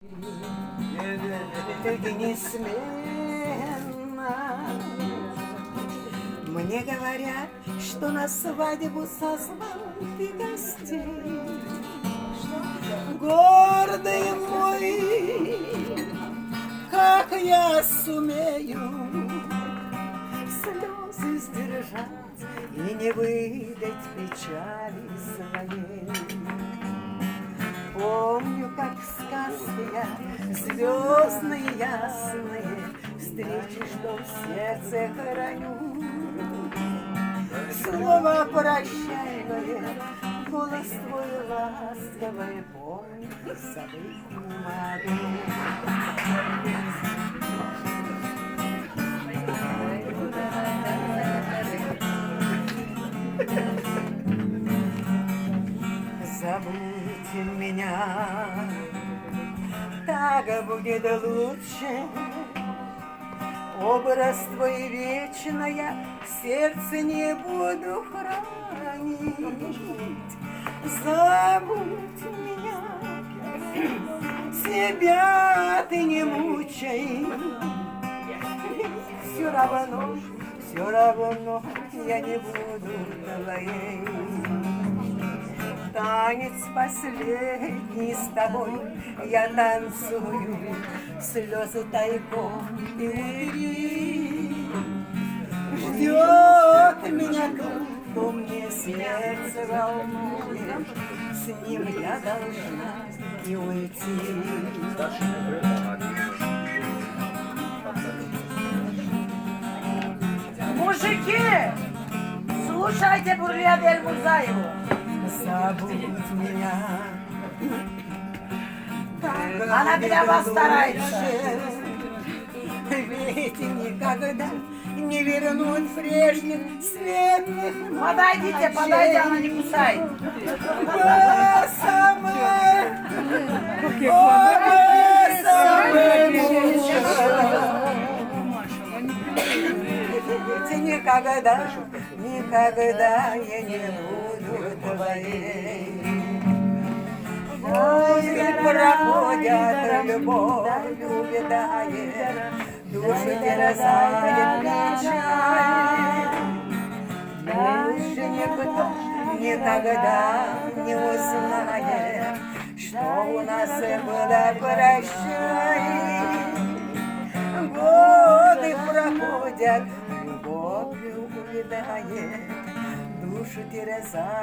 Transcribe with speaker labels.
Speaker 1: Ты несменно. Мне говорят, что на свадьбу созвал ты гостей. Гордый мой, как я сумею слезы сдержать и не выдать печали своей. Помню, как в сказке я звездные ясные встречи, что в сердце храню. Слово прощальное, голос твой ласковый, помню, забыть не могу. Забудь меня, так будет лучше. Образ твой вечно я в сердце не буду хранить. Забудь меня, себя ты не мучай. Все равно я не буду твоей. Танец последний с тобой я танцую, слезы тайком и убери. Ждет меня тот, кто мне сердце волнует, с ним я должна и уйти.
Speaker 2: Мужики, слушайте Бурлядель Мурзаеву.
Speaker 1: Забудь меня.
Speaker 2: Она для вас старается.
Speaker 1: Ведь никогда не вернуть прежних светлых.
Speaker 2: Подойдите, она не кусает.
Speaker 1: Никогда я не буду твоей. Годы проходят, любовь увядает, душу терзает печаль. Больше никто никогда не узнает, что у нас было, прощай. Годы проходят, любовь увядает, душу терзает.